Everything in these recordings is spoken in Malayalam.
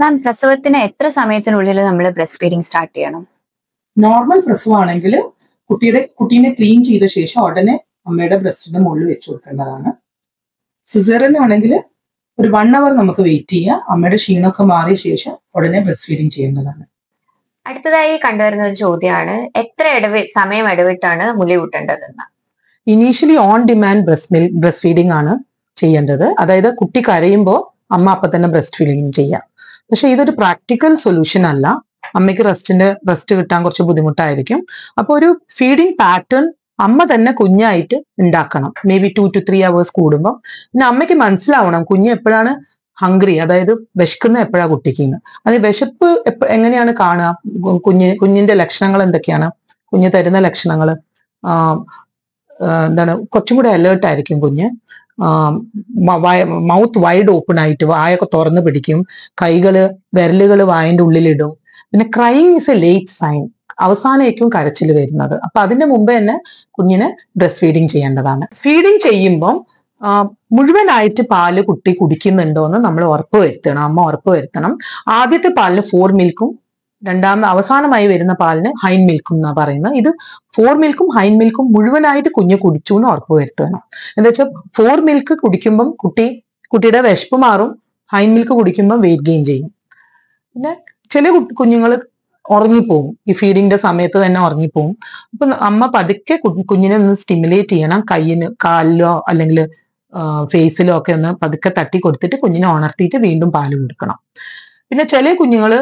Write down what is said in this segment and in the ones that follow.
മാം, പ്രസവത്തിന് എത്ര സമയത്തിനുള്ളിൽ നമ്മൾ ബ്രസ്റ്റ് ഫീഡിങ് സ്റ്റാർട്ട് ചെയ്യണം? നോർമൽ പ്രസവമാണെങ്കിൽ കുട്ടീനെ ക്ലീൻ ചെയ്ത ശേഷം ഉടനെ അമ്മയുടെ ബ്രസ്റ്റിന്റെ മുകളിൽ വെച്ചു കൊടുക്കേണ്ടതാണ്. സിസേറിയൻ ആണെങ്കിൽ ഒരു 1 hour നമുക്ക് വെയിറ്റ് ചെയ്യാം. അമ്മയുടെ ക്ഷീണമൊക്കെ മാറിയ ശേഷം ഉടനെ ബ്രസ്റ്റ് ഫീഡിങ് ചെയ്യേണ്ടതാണ്. അടുത്തതായി കണ്ടുവരുന്ന ഒരു ചോദ്യമാണ്, എത്ര സമയം ഇടവിട്ടാണ് മുലി കൂട്ടേണ്ടതെന്ന്. Initially on demand breastfeeding ആണ് ചെയ്യേണ്ടത്. അതായത് കുട്ടി കരയുമ്പോൾ അമ്മ അപ്പൊ തന്നെ ബ്രസ്റ്റ് ഫീഡിങ് ചെയ്യാം. പക്ഷെ ഇതൊരു പ്രാക്ടിക്കൽ സൊല്യൂഷൻ അല്ല. അമ്മയ്ക്ക് റെസ്റ്റ് കിട്ടാൻ കുറച്ച് ബുദ്ധിമുട്ടായിരിക്കും. അപ്പൊ ഒരു ഫീഡിങ് പാറ്റേൺ അമ്മ തന്നെ കുഞ്ഞായിട്ട് ഉണ്ടാക്കണം. മേ ബി 2 to 3 hours കൂടുമ്പോൾ. പിന്നെ അമ്മയ്ക്ക് മനസ്സിലാവണം കുഞ്ഞ് എപ്പോഴാണ് ഹംഗ്രി, അതായത് വിശക്കുന്ന എപ്പോഴാ കുട്ടിക്ക്. അത് വിശപ്പ് എങ്ങനെയാണ് കാണുക, കുഞ്ഞിന്റെ ലക്ഷണങ്ങൾ എന്തൊക്കെയാണ്, കുഞ്ഞ് തരുന്ന ലക്ഷണങ്ങൾ എന്താണ്, കുറച്ചും കൂടെ അലേർട്ട് ആയിരിക്കും കുഞ്ഞ്. മൗത്ത് വൈഡ് ഓപ്പൺ ആയിട്ട് വായൊക്കെ തുറന്ന് പിടിക്കും, വിരലുകൾ വായന്റെ ഉള്ളിലിടും. പിന്നെ crying is a late sign, അവസാനമായിരിക്കും കരച്ചിൽ വരുന്നത്. അപ്പൊ അതിന്റെ മുമ്പേ തന്നെ കുഞ്ഞിനെ ബ്രസ്റ്റ് ഫീഡിങ് ചെയ്യേണ്ടതാണ്. ഫീഡിങ് ചെയ്യുമ്പം മുഴുവനായിട്ട് പാല് കുട്ടി കുടിക്കുന്നുണ്ടോ എന്ന് നമ്മൾ അമ്മ ഉറപ്പ് വരുത്തണം. ആദ്യത്തെ പാലിന് 4 മിൽക്കും അവസാനമായി വരുന്ന പാലിന് ഹൈൻ മിൽക്കും എന്നാ പറയുന്നത്. ഇത് 4 മിൽക്കും ഹൈൻ മിൽക്കും മുഴുവനായിട്ട് കുഞ്ഞ് കുടിച്ചു എന്ന് ഉറപ്പ് വരുത്തണം. എന്താ വെച്ചാൽ 4 മിൽക്ക് കുടിക്കുമ്പം കുട്ടിയുടെ വിശപ്പ് മാറും, ഹൈൻ മിൽക്ക് കുടിക്കുമ്പം വെയിറ്റ് ഗെയിൻ ചെയ്യും. പിന്നെ ചില കുഞ്ഞുങ്ങൾ ഉറങ്ങിപ്പോവും, ഈ ഫീഡിങ്ങിന്റെ സമയത്ത് തന്നെ ഉറങ്ങിപ്പോവും. അപ്പൊ അമ്മ പതുക്കെ കുഞ്ഞിനെ ഒന്ന് സ്റ്റിമുലേറ്റ് ചെയ്യണം. കാലിലോ അല്ലെങ്കിൽ ഫേസിലോ ഒക്കെ ഒന്ന് പതുക്കെ തട്ടി കൊടുത്തിട്ട് കുഞ്ഞിനെ ഉണർത്തിയിട്ട് വീണ്ടും പാല് കൊടുക്കണം. പിന്നെ ചില കുഞ്ഞുങ്ങൾ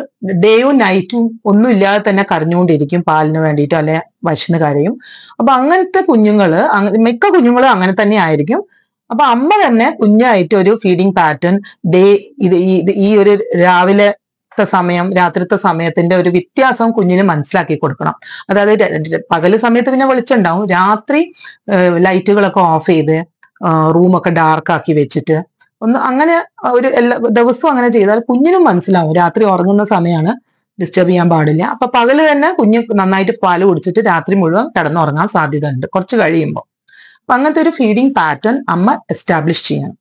ഡേയും നൈറ്റും ഒന്നും ഇല്ലാതെ തന്നെ കരഞ്ഞുകൊണ്ടിരിക്കും പാലിന് വേണ്ടിയിട്ട്, അല്ലെ വിശന്ന് കരയും. അപ്പൊ അങ്ങനത്തെ മിക്ക കുഞ്ഞുങ്ങളും അങ്ങനെ തന്നെ ആയിരിക്കും. അപ്പൊ അമ്മ തന്നെ കുഞ്ഞായിട്ട് ഒരു ഫീഡിങ് പാറ്റേൺ ഈ ഒരു രാവിലെ സമയം രാത്രിത്തെ സമയത്തിന്റെ ഒരു വ്യത്യാസം കുഞ്ഞിന് മനസ്സിലാക്കി കൊടുക്കണം. അതായത് പകല് സമയത്ത് പിന്നെ വെളിച്ചുണ്ടാവും, രാത്രി ലൈറ്റുകളൊക്കെ ഓഫ് ചെയ്ത് റൂമൊക്കെ ഡാർക്ക് ആക്കി വെച്ചിട്ട് അങ്ങനെ എല്ലാ ദിവസവും അങ്ങനെ ചെയ്താൽ കുഞ്ഞിനും മനസ്സിലാവും രാത്രി ഉറങ്ങുന്ന സമയമാണ്, ഡിസ്റ്റർബ് ചെയ്യാൻ പാടില്ല. അപ്പൊ പകല് തന്നെ കുഞ്ഞ് നന്നായിട്ട് പാല് കുടിച്ചിട്ട് രാത്രി മുഴുവൻ കിടന്നുറങ്ങാൻ സാധ്യത ഉണ്ട് കുറച്ച് കഴിയുമ്പോൾ. അപ്പൊ അങ്ങനത്തെ ഒരു ഫീഡിങ് പാറ്റേൺ അമ്മ എസ്റ്റാബ്ലിഷ് ചെയ്യണം.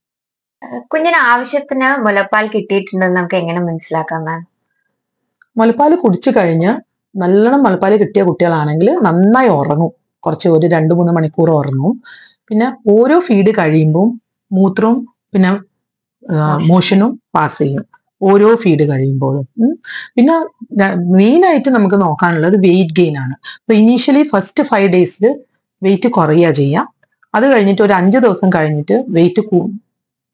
കുഞ്ഞിന് ആവശ്യത്തിന് മുലപ്പാൽ കിട്ടിയിട്ടുണ്ടെന്ന് നമുക്ക് എങ്ങനെ മനസ്സിലാക്കാം മാം? മുലപ്പാൽ കുടിച്ചു കഴിഞ്ഞ് നല്ലോണം മുലപ്പാൽ കിട്ടിയ കുട്ടികളാണെങ്കിൽ നന്നായി ഉറങ്ങും, ഒരു 2-3 മണിക്കൂർ ഉറങ്ങും. പിന്നെ ഓരോ ഫീഡ് കഴിയുമ്പോൾ മൂത്രവും പിന്നെ മോഷനും പാസ് ചെയ്യും ഓരോ ഫീഡ് കഴിയുമ്പോഴും. പിന്നെ മെയിനായിട്ട് നമുക്ക് നോക്കാനുള്ളത് വെയിറ്റ് ഗെയിൻ ആണ്. അപ്പൊ ഇനീഷ്യലി ഫസ്റ്റ് 5 days വെയിറ്റ് കുറയുക ചെയ്യാം. അത് കഴിഞ്ഞിട്ട് ഒരു 5 ദിവസം കഴിഞ്ഞിട്ട് വെയിറ്റ്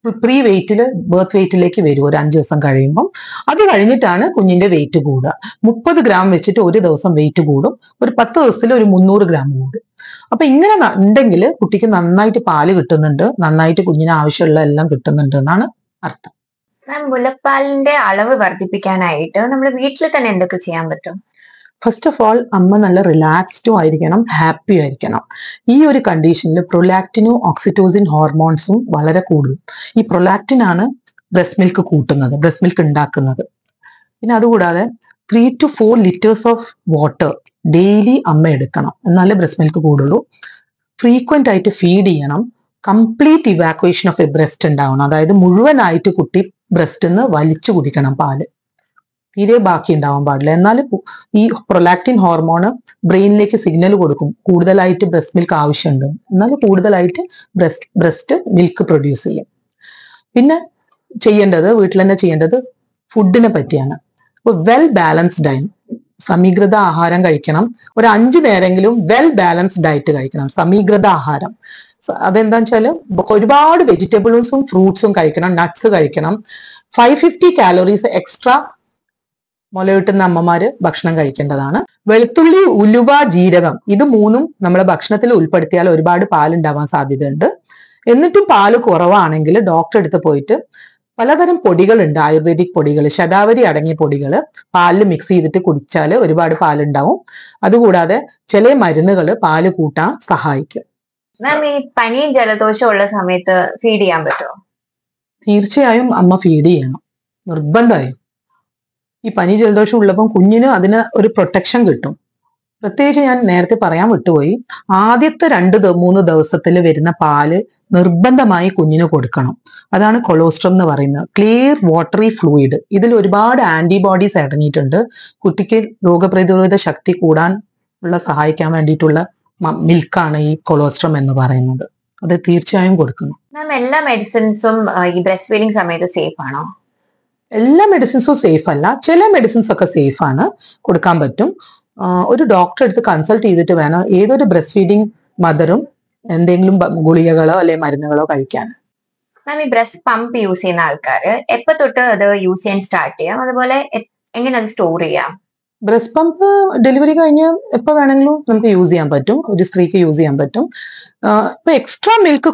പ്രീ വെയിറ്റില് ബർത്ത് വെയിറ്റിലേക്ക് വരും ഒരു 5 ദിവസം കഴിയുമ്പം. അത് കഴിഞ്ഞിട്ടാണ് കുഞ്ഞിന്റെ വെയിറ്റ് കൂടുക. 30 gram വെച്ചിട്ട് ഒരു ദിവസം വെയിറ്റ് കൂടും, ഒരു 10 ദിവസത്തിൽ ഒരു 300 gram കൂടും. അപ്പൊ ഇങ്ങനെ ഉണ്ടെങ്കിൽ കുട്ടിക്ക് നന്നായിട്ട് പാല് കിട്ടുന്നുണ്ട്, നന്നായിട്ട് കുഞ്ഞിന് ആവശ്യമുള്ള എല്ലാം കിട്ടുന്നുണ്ട് എന്നാണ് അർത്ഥം. മുലപ്പാലിന്റെ അളവ് വർദ്ധിപ്പിക്കാനായിട്ട് നമ്മൾ വീട്ടിൽ തന്നെ എന്തൊക്കെ ചെയ്യാൻ പറ്റും? ഫസ്റ്റ് ഓഫ് ഓൾ അമ്മ നല്ല റിലാക്സ്ഡും ആയിരിക്കണം, ഹാപ്പി ആയിരിക്കണം. ഈ ഒരു കണ്ടീഷനിൽ പ്രൊലാക്റ്റിനും ഓക്സിറ്റോസിൻ ഹോർമോൺസും വളരെ കൂടും. ഈ പ്രൊലാക്റ്റിൻ ആണ് ബ്രസ്റ്റ് മിൽക്ക് കൂട്ടുന്നത്, ബ്രസ്റ്റ് മിൽക്ക് ഉണ്ടാക്കുന്നത്. പിന്നെ അതുകൂടാതെ 3 to 4 liters of water daily അമ്മ എടുക്കണം, എന്നാലേ ബ്രസ്റ്റ് മിൽക്ക് കൂടുള്ളൂ. ഫ്രീക്വന്റ് ആയിട്ട് ഫീഡ് ചെയ്യണം. Complete evacuation of A breast ഉണ്ടാവണം, അതായത് മുഴുവനായിട്ട് കുട്ടി ബ്രസ്റ്റിൽ നിന്ന് വലിച്ചു കുടിക്കണം പാല്, തീരെ ബാക്കി ഉണ്ടാവാൻ പാടില്ല. എന്നാൽ ഈ പ്രൊലാക്റ്റിൻ ഹോർമോണ് ബ്രെയിനിലേക്ക് സിഗ്നൽ കൊടുക്കും കൂടുതലായിട്ട് ബ്രസ്റ്റ് മിൽക്ക് ആവശ്യമുണ്ട്, എന്നാൽ കൂടുതലായിട്ട് ബ്രസ്റ്റ് മിൽക്ക് പ്രൊഡ്യൂസ് ചെയ്യും. പിന്നെ വീട്ടിൽ തന്നെ ചെയ്യേണ്ടത് ഫുഡിനെ പറ്റിയാണ്. അപ്പോൾ വെൽ ബാലൻസ്ഡ് ഡയറ്റ്, സമീകൃത ആഹാരം കഴിക്കണം. ഒരു 5 നേരമെങ്കിലും വെൽ ബാലൻസ്ഡ് ഡയറ്റ് കഴിക്കണം, സമീകൃത ആഹാരം. അതെന്താന്ന് വെച്ചാൽ ഒരുപാട് വെജിറ്റബിൾസും ഫ്രൂട്ട്സും കഴിക്കണം, നട്ട്സ് കഴിക്കണം. 550 calories എക്സ്ട്രാ മുലയൂട്ടുന്ന അമ്മമാര് ഭക്ഷണം കഴിക്കേണ്ടതാണ്. വെളുത്തുള്ളി, ഉലുവ, ജീരകം ഇത് 3ഉം നമ്മളെ ഭക്ഷണത്തിൽ ഉൾപ്പെടുത്തിയാൽ ഒരുപാട് പാലുണ്ടാവാൻ സാധ്യതയുണ്ട്. എന്നിട്ടും പാല് കുറവാണെങ്കിൽ ഡോക്ടറെ അടുത്ത് പോയിട്ട് പലതരം പൊടികളുണ്ട്, ആയുർവേദിക് പൊടികൾ, ശതാവരി അടങ്ങിയ പൊടികൾ പാലിൽ മിക്സ് ചെയ്തിട്ട് കുടിച്ചാൽ ഒരുപാട് പാലുണ്ടാവും. അതുകൂടാതെ ചില മരുന്നുകൾ പാല് കൂട്ടാൻ സഹായിക്കും. മാം, ഈ പനിയും ജലദോഷവും ഉള്ള സമയത്ത് ഫീഡ് ചെയ്യാൻ പറ്റുമോ? തീർച്ചയായും അമ്മ ഫീഡ് ചെയ്യണം, നിർബന്ധമായും. ഈ പനി ജലദോഷം ഉള്ളപ്പം കുഞ്ഞിന് അതിന് ഒരു പ്രൊട്ടക്ഷൻ കിട്ടും. പ്രത്യേകിച്ച് ഞാൻ നേരത്തെ പറയാൻ വിട്ടുപോയി, ആദ്യത്തെ 2-3 ദിവസത്തിൽ വരുന്ന പാല് നിർബന്ധമായി കുഞ്ഞിന് കൊടുക്കണം. അതാണ് കൊളോസ്ട്രം എന്ന് പറയുന്നത്, ക്ലിയർ വാട്ടറി ഫ്ലൂയിഡ്. ഇതിൽ ഒരുപാട് ആന്റിബോഡീസ് അടങ്ങിയിട്ടുണ്ട്. കുട്ടിക്ക് രോഗപ്രതിരോധ ശക്തി കൂടാൻ സഹായിക്കാൻ വേണ്ടിയിട്ടുള്ള മിൽക്കാണ് ഈ കൊളോസ്ട്രം എന്ന് പറയുന്നത്. അത് തീർച്ചയായും കൊടുക്കണം. മാം, എല്ലാ മെഡിസിൻസും ഈ ബ്രസ്റ്റ് ഫീഡിംഗ് സമയത്ത് സേഫ് ആണോ? എല്ലാ മെഡിസിൻസും സേഫ് അല്ല. ചില മെഡിസിൻസ് ഒക്കെ സേഫ് ആണ്, കൊടുക്കാൻ പറ്റും. ഒരു ഡോക്ടറെ അടുത്ത് കൺസൾട്ട് ചെയ്തിട്ട് വേണം ഏതൊരു ബ്രസ്റ്റ് ഫീഡിംഗ് മദറും എന്തെങ്കിലും ഗുളികകളോ അല്ലെങ്കിൽ മരുന്നുകളോ കഴിക്കാൻ. മാം, ഈ ബ്രസ്റ്റ് പമ്പ് യൂസ് ചെയ്യുന്ന ആൾക്കാർ എപ്പോ തൊട്ട് അത് യൂസ് ചെയ്യാൻ സ്റ്റാർട്ട് ചെയ്യാം? അതുപോലെ എങ്ങനെ അത് സ്റ്റോർ ചെയ്യാം? ബ്രസ്റ്റ് പമ്പ് ഡെലിവറി കഴിഞ്ഞ് എപ്പോ വേണമെങ്കിലും നമുക്ക് യൂസ് ചെയ്യാൻ പറ്റും, ഒരു സ്ത്രീക്ക് യൂസ് ചെയ്യാൻ പറ്റും. ഇപ്പൊ എക്സ്ട്രാ മിൽക്ക്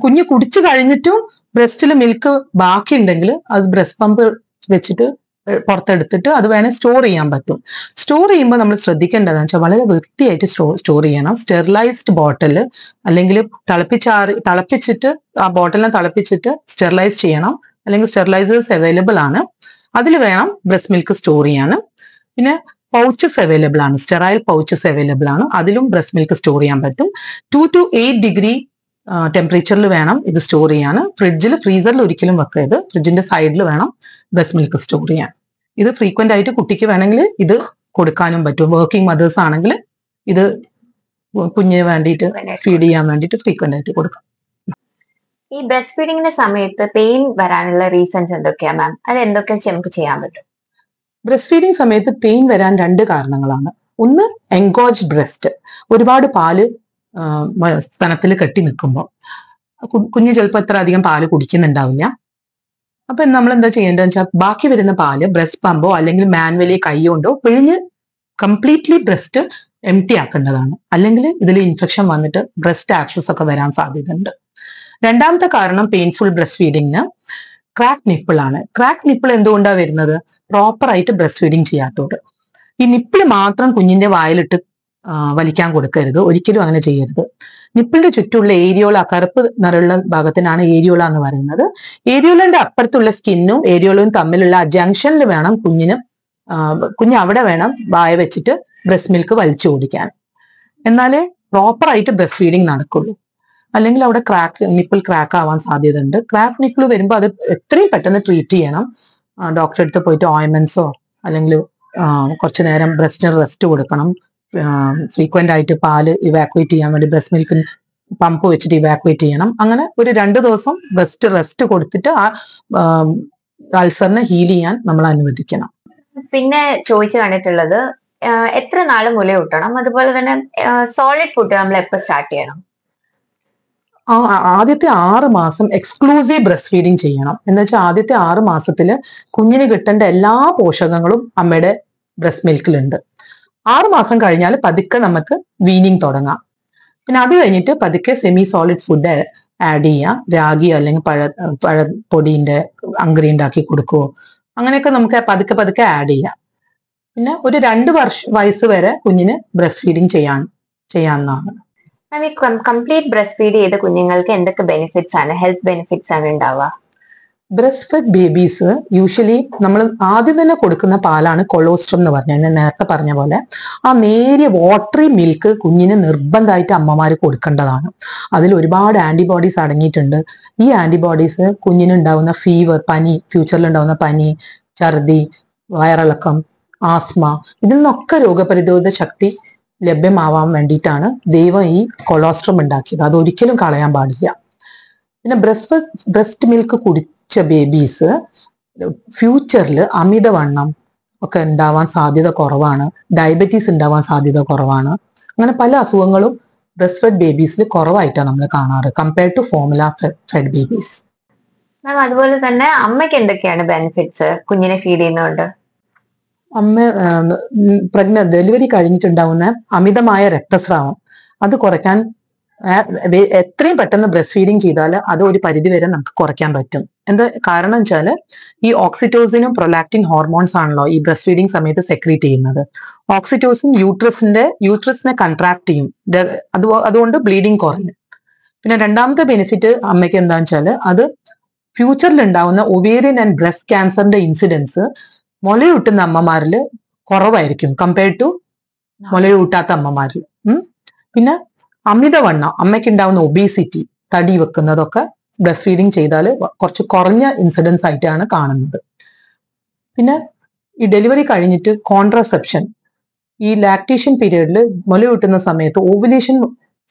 കുഞ്ഞ് കുടിച്ചു കഴിഞ്ഞിട്ടും ബ്രസ്റ്റിൽ മിൽക്ക് ബാക്കി ഉണ്ടെങ്കിൽ അത് ബ്രസ്റ്റ് പമ്പ് വെച്ചിട്ട് പുറത്തെടുത്തിട്ട് അത് വേണേൽ സ്റ്റോർ ചെയ്യാൻ പറ്റും. സ്റ്റോർ ചെയ്യുമ്പോൾ നമ്മൾ ശ്രദ്ധിക്കേണ്ടതെന്ന് വെച്ചാൽ വളരെ വൃത്തിയായിട്ട് സ്റ്റോർ ചെയ്യണം. സ്റ്റെറിലൈസ്ഡ് ബോട്ടിൽ അല്ലെങ്കിൽ തിളപ്പിച്ചിട്ട് ആ ബോട്ടിലിനെ തിളപ്പിച്ചിട്ട് സ്റ്റെറിലൈസ് ചെയ്യണം. അല്ലെങ്കിൽ സ്റ്റെറിലൈസേഴ്സ് അവൈലബിൾ ആണ്, അതിൽ വേണം ബ്രസ്റ്റ് മിൽക്ക് സ്റ്റോർ ചെയ്യാൻ. പിന്നെ പൗച്ചസ് അവൈലബിൾ ആണ്, സ്റ്റെറൈൽ പൗച്ചസ് അവൈലബിൾ ആണ്, അതിലും ബ്രസ്റ്റ് മിൽക്ക് സ്റ്റോർ ചെയ്യാൻ പറ്റും. 2 to 8 ഡിഗ്രി ടെമ്പറേച്ചറിൽ വേണം ഇത് സ്റ്റോർ ചെയ്യാൻ. ഫ്രീസറിൽ ഒരിക്കലും വെക്കരുത്. ഫ്രിഡ്ജിന്റെ സൈഡിൽ വേണം ബ്രസ്റ്റ് മിൽക്ക് സ്റ്റോർ ചെയ്യാൻ. ഇത് ഫ്രീക്വന്റ് ആയിട്ട് കുട്ടിക്ക് വേണമെങ്കിൽ ഇത് കൊടുക്കാനും പറ്റും. വർക്കിംഗ് മദേഴ്സ് ആണെങ്കിൽ ഇത് കുഞ്ഞിന് വേണ്ടിയിട്ട് ഫീഡ് ചെയ്യാൻ വേണ്ടിയിട്ട് ഫ്രീക്വന്റ് ആയിട്ട് കൊടുക്കാം. ഈ ബ്രസ്റ്റ് ഫീഡിങ്ങിന്റെ സമയത്ത് പെയിൻ വരാനുള്ള റീസൺസ് എന്തൊക്കെയാ മാം? അത് എന്തൊക്കെ നമുക്ക് ചെയ്യാൻ പറ്റും? ബ്രസ്റ്റ് ഫീഡിങ് സമയത്ത് പെയിൻ വരാൻ 2 കാരണങ്ങളാണ്. ഒന്ന്, എൻഗോജ് ബ്രസ്റ്റ്, ഒരുപാട് പാല് സ്തനത്തിൽ കെട്ടി നിൽക്കുമ്പോൾ കുഞ്ഞ് ചിലപ്പോൾ അത്ര അധികം പാല് കുടിക്കുന്നുണ്ടാവില്ല. അപ്പൊ നമ്മൾ എന്താ ചെയ്യേണ്ടതെന്ന് വെച്ചാൽ ബാക്കി വരുന്ന പാല് ബ്രസ്റ്റ് പമ്പോ അല്ലെങ്കിൽ മാനുവലി കൈ കൊണ്ടോ പിഴിഞ്ഞ് കംപ്ലീറ്റ്ലി ബ്രസ്റ്റ് എംറ്റി ആക്കേണ്ടതാണ്. അല്ലെങ്കിൽ ഇതിൽ ഇൻഫെക്ഷൻ വന്നിട്ട് ബ്രസ്റ്റ് ആക്സസ് ഒക്കെ വരാൻ സാധ്യതയുണ്ട്. രണ്ടാമത്തെ കാരണം പെയിൻഫുൾ ബ്രസ്റ്റ് ഫീഡിങ്ങിന് ക്രാക്ക് നിപ്പിൾ ആണ്. ക്രാക്ക് നിപ്പിൾ എന്തുകൊണ്ടാണ് വരുന്നത്? പ്രോപ്പർ ആയിട്ട് ബ്രസ്റ്റ് ഫീഡിങ് ചെയ്യാത്തത്. ഈ നിപ്പിൾ മാത്രം കുഞ്ഞിന്റെ വായിലിട്ട് വലിക്കാൻ കൊടുക്കരുത്, ഒരിക്കലും അങ്ങനെ ചെയ്യരുത്. നിപ്പിളിന്റെ ചുറ്റുമുള്ള ഏരിയോള, കറുപ്പ് നിറമുള്ള ഭാഗത്തിനാണ് ഏരിയോള എന്ന് പറയുന്നത്. ഏരിയോളന്റെ അപ്പുറത്തുള്ള സ്കിന്നും ഏരിയോളയും തമ്മിലുള്ള ആ ജംഗ്ഷനിൽ വേണം കുഞ്ഞ് അവിടെ വേണം വായ വെച്ചിട്ട് ബ്രസ്റ്റ് മിൽക്ക് വലിച്ചു കുടിക്കാൻ. എന്നാലേ പ്രോപ്പർ ആയിട്ട് ബ്രസ്റ്റ് ഫീഡിങ് നടക്കുള്ളൂ. അല്ലെങ്കിൽ അവിടെ നിപ്പിൾ ക്രാക്ക് ആവാൻ സാധ്യതയുണ്ട്. ക്രാക്ക് നിപ്പിൾ വരുമ്പോൾ അത് എത്രയും പെട്ടെന്ന് ട്രീറ്റ് ചെയ്യണം. ഡോക്ടറെ അടുത്ത് പോയിട്ട് ഓയിൻമെന്റ്സോ അല്ലെങ്കിൽ കുറച്ചു നേരം ബ്രസ്റ്റിന് റെസ്റ്റ് കൊടുക്കണം. ഫ്രീക്വന്റ് ആയിട്ട് പാല് ഇവാക്യുവേറ്റ് ചെയ്യാൻ വേണ്ടി ബ്രസ്റ്റ് മിൽക്ക് പമ്പ് വെച്ചിട്ട് ഇവാക്യുവേറ്റ് ചെയ്യണം. അങ്ങനെ ഒരു 2 ദിവസം ബ്രസ്റ്റ് റെസ്റ്റ് കൊടുത്തിട്ട് ആ അൾസറിനെ ഹീൽ ചെയ്യാൻ നമ്മൾ അനുവദിക്കണം. പിന്നെ ചോദിച്ചു കണ്ടിട്ടുള്ളത്, എത്ര നാള് മുലയൂട്ടണം? അതുപോലെ തന്നെ സോളിഡ് ഫുഡ് നമ്മൾ എപ്പോൾ സ്റ്റാർട്ട് ചെയ്യണം? ആദ്യത്തെ 6 മാസം എക്സ്ക്ലൂസീവ് ബ്രസ്റ്റ് ഫീഡിങ് ചെയ്യണം. എന്ന് വെച്ചാൽ ആദ്യത്തെ 6 മാസത്തില് കുഞ്ഞിന് കിട്ടേണ്ട എല്ലാ പോഷകങ്ങളും അമ്മയുടെ ബ്രസ്റ്റ് മിൽക്കിലുണ്ട്. 6 മാസം കഴിഞ്ഞാൽ പതുക്കെ നമുക്ക് വീനിങ് തുടങ്ങാം. പിന്നെ അത് കഴിഞ്ഞിട്ട് പതുക്കെ സെമി സോളിഡ് ഫുഡ് ആഡ് ചെയ്യാം. രാഗിയോ അല്ലെങ്കിൽ പഴപ്പൊടിന്റെ അങ്കറി ഉണ്ടാക്കി കൊടുക്കുവോ, അങ്ങനെയൊക്കെ നമുക്ക് പതുക്കെ പതുക്കെ ആഡ് ചെയ്യാം. പിന്നെ ഒരു 2 വയസ്സ് വരെ കുഞ്ഞിന് ബ്രസ്റ്റ് ഫീഡിങ് ചെയ്യാവുന്നതാണ്. കംപ്ലീറ്റ് ബ്രസ്റ്റ് ഫീഡ് ചെയ്ത കുഞ്ഞുങ്ങൾക്ക് എന്തൊക്കെ ബെനിഫിറ്റ്സ് ആണ്, ഹെൽത്ത് ബെനിഫിറ്റ്സ് ആണ് ഉണ്ടാവുക? ബ്രസ്റ്റ് ഫെഡ് ബേബീസ് യൂഷ്വലി നമ്മൾ ആദ്യം തന്നെ കൊടുക്കുന്ന പാലാണ് കൊളോസ്ട്രം എന്ന് പറഞ്ഞാൽ, ഞാൻ നേരത്തെ പറഞ്ഞ പോലെ ആ നേരിയ വാട്ടറി മിൽക്ക് കുഞ്ഞിന് നിർബന്ധമായിട്ട് അമ്മമാർ കൊടുക്കേണ്ടതാണ്. അതിൽ ഒരുപാട് ആന്റിബോഡീസ് അടങ്ങിയിട്ടുണ്ട്. ഈ ആന്റിബോഡീസ് കുഞ്ഞിനുണ്ടാവുന്ന ഫീവർ, ഫ്യൂച്ചറിൽ ഉണ്ടാവുന്ന പനി, ഛർദി, വയറിളക്കം, ആസ്മ, ഇതിൽ നിന്നൊക്കെ രോഗപ്രതിരോധ ശക്തി ലഭ്യമാവാൻ വേണ്ടിയിട്ടാണ് ദൈവം ഈ കൊളോസ്ട്രം ഉണ്ടാക്കിയത്. അതൊരിക്കലും കളയാൻ പാടില്ല. പിന്നെ ബ്രസ്റ്റ് മിൽക്ക് കുടിച്ച ബേബീസ് ഫ്യൂച്ചറിൽ അമിതവണ്ണം ഒക്കെ ഉണ്ടാവാൻ സാധ്യത കുറവാണ്. ഡയബറ്റീസ് ഉണ്ടാവാൻ സാധ്യത കുറവാണ്. അങ്ങനെ പല അസുഖങ്ങളും ബ്രസ്റ്റ് ഫെഡ് ബേബീസിൽ കുറവായിട്ടാണ് നമ്മൾ കാണാറ് compared to formula fed babies. Ma'am, അതുപോലെ തന്നെ അമ്മയ്ക്ക് എന്തൊക്കെയാണ് ബെനിഫിറ്റ്സ് കുഞ്ഞിനെ ഫീഡ് ചെയ്യുന്നതുകൊണ്ട്? ഡെലിവറി കഴിഞ്ഞിട്ടുണ്ടാവുന്ന അമിതമായ രക്തസ്രാവം അത് കുറയ്ക്കാൻ എത്രയും പെട്ടെന്ന് ബ്രസ്റ്റ് ഫീഡിങ് ചെയ്താൽ അത് ഒരു പരിധി വരെ നമുക്ക് കുറയ്ക്കാൻ പറ്റും. എന്താ കാരണം വെച്ചാൽ ഈ ഓക്സിറ്റോസിനും പ്രൊലാക്റ്റിൻ ഹോർമോൺസ് ആണല്ലോ ഈ ബ്രസ്റ്റ് ഫീഡിങ് സമയത്ത് സെക്രീറ്റ് ചെയ്യുന്നത്. ഓക്സിറ്റോസിൻ യൂട്രസിനെ കൺട്രാക്ട് ചെയ്യും, അതുകൊണ്ട് ബ്ലീഡിങ് കുറയും. പിന്നെ രണ്ടാമത്തെ ബെനിഫിറ്റ് അമ്മയ്ക്ക് എന്താണെന്ന് വെച്ചാൽ അത് ഫ്യൂച്ചറിൽ ഉണ്ടാവുന്ന ഒവേറിയൻ ആൻഡ് ബ്രസ്റ്റ് ക്യാൻസറിന്റെ ഇൻസിഡൻസ് മുലയൂട്ടുന്ന അമ്മമാരിൽ കുറവായിരിക്കും കമ്പയർഡ് ടു മുലയൂട്ടാത്ത അമ്മമാരിൽ. പിന്നെ അമിതവണ്ണം, അമ്മയ്ക്കുണ്ടാവുന്ന ഒബീസിറ്റി, തടി വെക്കുന്നതൊക്കെ ബ്രസ്റ്റ് ഫീഡിങ് ചെയ്താൽ കുറച്ച് കുറഞ്ഞ ഇൻസിഡൻസ് ആയിട്ടാണ് കാണുന്നത്. പിന്നെ ഈ ഡെലിവറി കഴിഞ്ഞിട്ട് കോൺട്രസെപ്ഷൻ, ഈ ലാക്ടേഷൻ പീരീഡിൽ മുലയൂട്ടുന്ന സമയത്ത് ഓവുലേഷൻ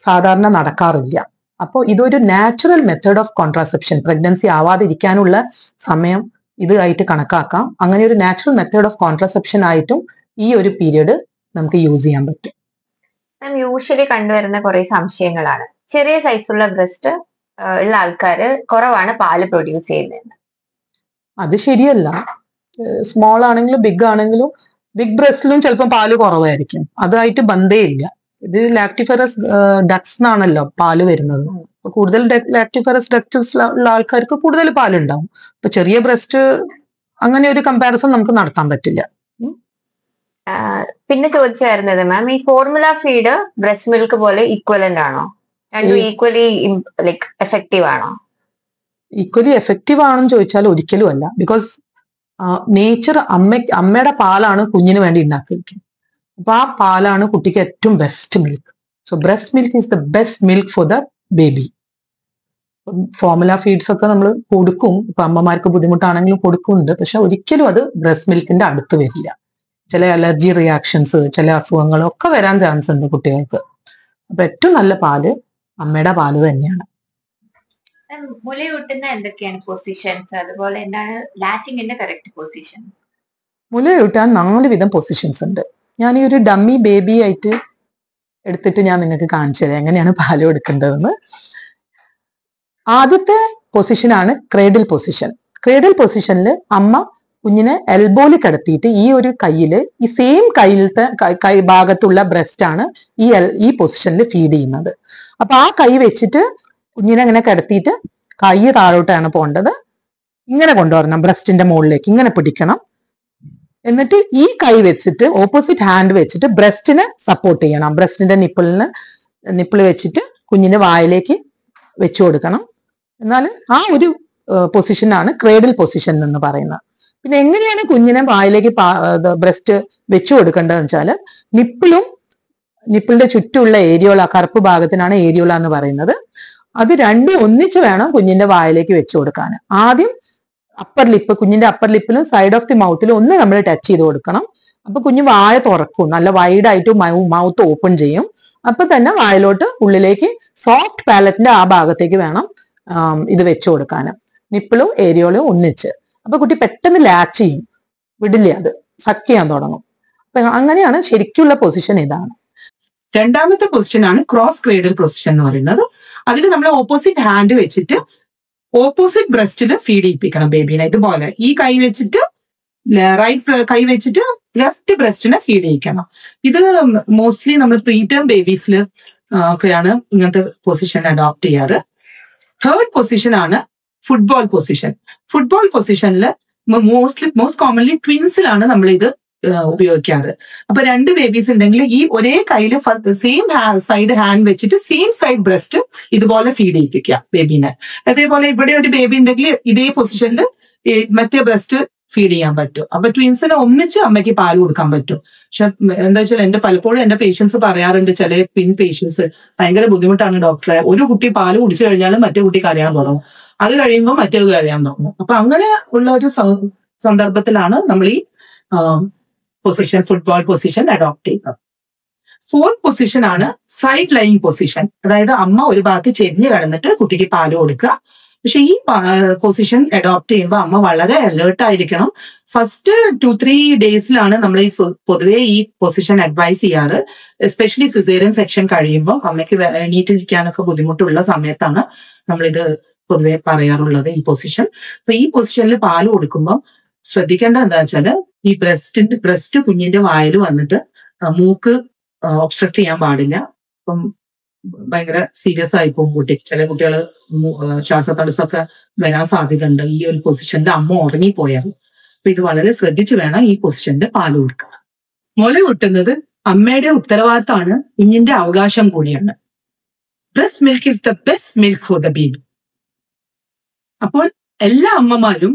സാധാരണ നടക്കാറില്ല. അപ്പോൾ ഇതൊരു natural method of contraception, pregnancy ആവാതിരിക്കാനുള്ള സമയം ഇതായിട്ട് കണക്കാക്കാം. അങ്ങനെ ഒരു നാച്ചുറൽ മെത്തേഡ് ഓഫ് കോൺട്രാസെപ്ഷൻ ആയിട്ടും ഈ ഒരു പീരീഡ് നമുക്ക് യൂസ് ചെയ്യാൻ പറ്റും. യൂഷ്വലി കണ്ടുവരുന്ന കുറെ സംശയങ്ങളാണ്. ചെറിയ സൈസുള്ള ബ്രസ്റ്റ് ഉള്ള ആൾക്കാര് കുറവാണ് പാല് പ്രൊഡ്യൂസ് ചെയ്യുന്നത്. അത് ശരിയല്ല. സ്മോൾ ആണെങ്കിലും ബിഗ് ആണെങ്കിലും ബിഗ് ബ്രസ്റ്റിലും ചിലപ്പോൾ പാല് കുറവായിരിക്കും. അതായിട്ട് ബന്ധമില്ല. ഇത് ലാക്ടിഫെറസ് ഡക്സ് എന്നാണല്ലോ പാല് വരുന്നത്. അപ്പൊ കൂടുതൽ ലാക്ടിഫെറസ് ഡക്സ് ഉള്ള ആൾക്കാർക്ക് കൂടുതൽ പാലുണ്ടാവും. ഇപ്പൊ ചെറിയ ബ്രസ്റ്റ് അങ്ങനെ ഒരു കമ്പാരിസൺ നമുക്ക് നടത്താൻ പറ്റില്ല. പിന്നെ ചോദിച്ചായിരുന്നത് മാം, ഈ ഫോർമുല ഫീഡ് ബ്രസ്റ്റ് മിൽക്ക് പോലെ ഈക്വലന്റ് ആണോ? രണ്ടും ഈക്വലി ലൈക് എഫക്റ്റീവ് ആണോ? ഈക്വലി എഫക്റ്റീവ് ആണെന്ന് ചോദിച്ചാൽ ഒരിക്കലും അല്ല. ബിക്കോസ് നേച്ചർ അമ്മയുടെ പാലാണ് കുഞ്ഞിന് വേണ്ടി ഉണ്ടാക്കിയിരിക്കുന്നത്. അപ്പൊ ആ പാലാണ് കുട്ടിക്ക് ഏറ്റവും best milk. So breast milk is the best milk for the baby. Formula feeds ഒക്കെ നമ്മൾ കൊടുക്കും, ഇപ്പൊ അമ്മമാർക്ക് ബുദ്ധിമുട്ടാണെങ്കിലും കൊടുക്കുന്നുണ്ട്. പക്ഷെ ഒരിക്കലും അത് ബ്രസ്റ്റ് മിൽക്കിന്റെ അടുത്ത് വരില്ല. ചില അലർജി റിയാക്ഷൻസ്, ചില അസുഖങ്ങളൊക്കെ വരാൻ ചാൻസ് ഉണ്ട് കുട്ടികൾക്ക്. അപ്പൊ ഏറ്റവും നല്ല പാല് അമ്മയുടെ പാല് തന്നെയാണ്. മുലയൂട്ടുന്ന എന്തൊക്കെയാണ് പൊസിഷൻസ്, അതുപോലെ എന്താണ് ലാച്ചിങ്ങിന്റെ കറക്റ്റ് പൊസിഷൻ? മുലയൂട്ടാൻ 4 വിധം പൊസിഷൻസ് ഉണ്ട്. ഞാൻ ഈ ഒരു ഡമ്മി ബേബി ആയിട്ട് എടുത്തിട്ട് ഞാൻ നിങ്ങൾക്ക് കാണിച്ചു തരാം എങ്ങനെയാണ് പാല് കൊടുക്കേണ്ടതെന്ന്. ആദ്യത്തെ പൊസിഷനാണ് ക്രേഡിൽ പൊസിഷൻ. ക്രേഡിൽ പൊസിഷനിൽ അമ്മ കുഞ്ഞിനെ എൽബോയിൽ കിടത്തിയിട്ട് ഈ ഒരു കയ്യില്, ഈ സെയിം കയ്യിലത്തെ കൈ ഭാഗത്തുള്ള ബ്രസ്റ്റ് ആണ് ഈ പൊസിഷനിൽ ഫീഡ് ചെയ്യുന്നത്. അപ്പൊ ആ കൈ വെച്ചിട്ട് കുഞ്ഞിനെ ഇങ്ങനെ കിടത്തിയിട്ട് കൈ താഴോട്ടാണ് പോകേണ്ടത്. ഇങ്ങനെ കൊണ്ടുവരണം, ബ്രസ്റ്റിന്റെ മുകളിലേക്ക് ഇങ്ങനെ പിടിക്കണം. എന്നിട്ട് ഈ കൈ വെച്ചിട്ട് ഓപ്പോസിറ്റ് ഹാൻഡ് വെച്ചിട്ട് ബ്രസ്റ്റിനെ സപ്പോർട്ട് ചെയ്യണം. ബ്രസ്റ്റിന്റെ നിപ്പിൾ വെച്ചിട്ട് കുഞ്ഞിന്റെ വായിലേക്ക് വെച്ചു കൊടുക്കണം. എന്നാൽ ആ ഒരു പൊസിഷനാണ് ക്രേഡിൽ പൊസിഷൻ എന്ന് പറയുന്നത്. പിന്നെ എങ്ങനെയാണ് കുഞ്ഞിനെ വായിലേക്ക് ബ്രസ്റ്റ് വെച്ചു കൊടുക്കേണ്ടതെന്ന് വെച്ചാൽ നിപ്പിളിന്റെ ചുറ്റുമുള്ള ഏരിയോള, കറുപ്പ് ഭാഗത്തിനാണ് ഏരിയോള എന്ന് പറയുന്നത്. അത് രണ്ടും ഒന്നിച്ച് വേണം കുഞ്ഞിന്റെ വായിലേക്ക് വെച്ചു കൊടുക്കാൻ. ആദ്യം അപ്പർ ലിപ്പ്, കുഞ്ഞിന്റെ അപ്പർ ലിപ്പിലും സൈഡ് ഓഫ് ദി മൗത്തിലും ഒന്ന് നമ്മൾ ടച്ച് ചെയ്ത് കൊടുക്കണം. അപ്പൊ കുഞ്ഞ് വായ തുറക്കും, നല്ല വൈഡ് ആയിട്ട് മൗത്ത് ഓപ്പൺ ചെയ്യും. അപ്പൊ തന്നെ വായിലോട്ട് ഉള്ളിലേക്ക് സോഫ്റ്റ് പാലറ്റിന്റെ ആ ഭാഗത്തേക്ക് വേണം ഇത് വെച്ചു കൊടുക്കാൻ, നിപ്പിളും ഏരിയോളും ഒന്നിച്ച്. അപ്പൊ കുട്ടി പെട്ടെന്ന് ലാച്ച് ചെയ്യും, വിടില്ല, അത് സക്ക് ചെയ്യാൻ തുടങ്ങും. അപ്പൊ അങ്ങനെയാണ് ശരിക്കുള്ള പൊസിഷൻ. ഇതാണ് രണ്ടാമത്തെ പൊസിഷൻ ആണ് ക്രോസ് ക്രേഡിൽ പൊസിഷൻ എന്ന് പറയുന്നത്. അതിൽ നമ്മൾ ഓപ്പോസിറ്റ് ഹാൻഡ് വെച്ചിട്ട് ഓപ്പോസിറ്റ് ബ്രസ്റ്റിന് ഫീഡ് ചെയ്യിപ്പിക്കണം ബേബീനെ. ഇതുപോലെ ഈ കൈ വെച്ചിട്ട് റൈറ്റ് കൈ വെച്ചിട്ട് ലെഫ്റ്റ് ബ്രസ്റ്റിനെ ഫീഡ് ചെയ്യിക്കണം. ഇത് മോസ്റ്റ്ലി നമ്മൾ പ്രീടേം ബേബീസിൽ ഒക്കെയാണ് ഇങ്ങനത്തെ പൊസിഷൻ അഡോപ്റ്റ് ചെയ്യാറ്. തേർഡ് പൊസിഷൻ ആണ് ഫുട്ബോൾ പൊസിഷൻ. ഫുട്ബോൾ പൊസിഷനിൽ മോസ്റ്റ് കോമൺലി ട്വിൻസിലാണ് നമ്മൾ ഇത് ഉപയോഗിക്കാറ്. അപ്പൊ 2 ബേബീസ് ഉണ്ടെങ്കിൽ ഈ ഒരേ കയ്യിൽ സെയിം സൈഡ് ഹാൻഡ് വെച്ചിട്ട് സെയിം സൈഡ് ബ്രസ്റ്റ് ഇതുപോലെ ഫീഡ് ചെയ്യിപ്പിക്കുക ബേബീനെ. അതേപോലെ ഇവിടെ ഒരു ബേബി ഉണ്ടെങ്കിൽ ഇതേ പൊസിഷനിൽ മറ്റേ ബ്രസ്റ്റ് ഫീഡ് ചെയ്യാൻ പറ്റും. അപ്പൊ ട്വിൻസിനെ ഒന്നിച്ച് അമ്മയ്ക്ക് പാല് കൊടുക്കാൻ പറ്റും. പക്ഷെ എന്താ വെച്ചാൽ പലപ്പോഴും എന്റെ പേഷ്യൻസ് പറയാറുണ്ട്, ചില ട്വിൻ പേഷ്യൻസ് ഭയങ്കര ബുദ്ധിമുട്ടാണ് ഡോക്ടറെ, ഒരു കുട്ടി പാല് കുടിച്ചു കഴിഞ്ഞാലും മറ്റേ കുട്ടി കരയാൻ തുടങ്ങും, അത് കഴിയുമ്പോൾ മറ്റേത് കരയാൻ തുടങ്ങും. അപ്പൊ അങ്ങനെ ഉള്ള ഒരു സന്ദർഭത്തിലാണ് നമ്മൾ ഈ പൊസിഷൻ, ഫുട്ബോൾ പൊസിഷൻ അഡോപ്റ്റ് ചെയ്യുന്നത്. ഫോർത്ത് പൊസിഷൻ ആണ് സൈഡ് ലൈങ് പൊസിഷൻ. അതായത് അമ്മ ഒരു ഭാഗത്ത് ചെരിഞ്ഞ് കിടന്നിട്ട് കുട്ടിക്ക് പാല് കൊടുക്കുക. പക്ഷെ ഈ പൊസിഷൻ അഡോപ്റ്റ് ചെയ്യുമ്പോൾ അമ്മ വളരെ അലേർട്ട് ആയിരിക്കണം. ഫസ്റ്റ് 2-3 ഡേയ്സിലാണ് നമ്മൾ ഈ പൊതുവെ ഈ പൊസിഷൻ അഡ്വൈസ് ചെയ്യാറ്. എസ്പെഷ്യലി സിസേറിയൻ സെക്ഷൻ കഴിയുമ്പോൾ അമ്മയ്ക്ക് എണീറ്റിരിക്കാനൊക്കെ ബുദ്ധിമുട്ടുള്ള സമയത്താണ് നമ്മളിത് പൊതുവെ പറയാറുള്ളത്, ഈ പൊസിഷൻ. അപ്പൊ ഈ പൊസിഷനിൽ പാല് കൊടുക്കുമ്പോൾ ശ്രദ്ധിക്കേണ്ടത് എന്താ വെച്ചാല്, ഈ ബ്രസ്റ്റ് കുഞ്ഞിന്റെ വായിൽ വന്നിട്ട് മൂക്ക് ഒബ്സ്ട്രക്ട് ചെയ്യാൻ പാടില്ല. അപ്പം ഭയങ്കര സീരിയസ് ആയി പോകും കുട്ടി. ചില കുട്ടികൾ ശ്വാസതടസ്സമൊക്കെ വരാൻ സാധ്യതയുണ്ട് ഈ ഒരു പൊസിഷനിൽ അമ്മ ഉറങ്ങിപ്പോയാൽ. അപ്പൊ ഇത് വളരെ ശ്രദ്ധിച്ചു വേണം ഈ പൊസിഷനിൽ പാല് കൊടുക്കുക. മുലയൂട്ടുന്നത് അമ്മയുടെ ഉത്തരവാദിത്തമാണ്, കുഞ്ഞിന്റെ അവകാശം കൂടിയാണ്. Breast milk is the best milk for the baby. അപ്പോൾ എല്ലാ അമ്മമാരും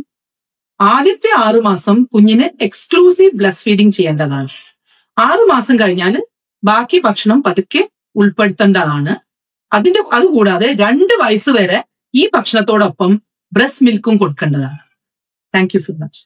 ആദ്യത്തെ 6 മാസം കുഞ്ഞിന് എക്സ്ക്ലൂസീവ് ബ്രസ്റ്റ് ഫീഡിങ് ചെയ്യേണ്ടതാണ്. 6 മാസം കഴിഞ്ഞാൽ ബാക്കി ഭക്ഷണം പതുക്കെ ഉൾപ്പെടുത്തേണ്ടതാണ്. അതുകൂടാതെ 2 വയസ്സ് വരെ ഈ ഭക്ഷണത്തോടൊപ്പം ബ്രസ്റ്റ് മിൽക്കും കൊടുക്കേണ്ടതാണ്. Thank you so much.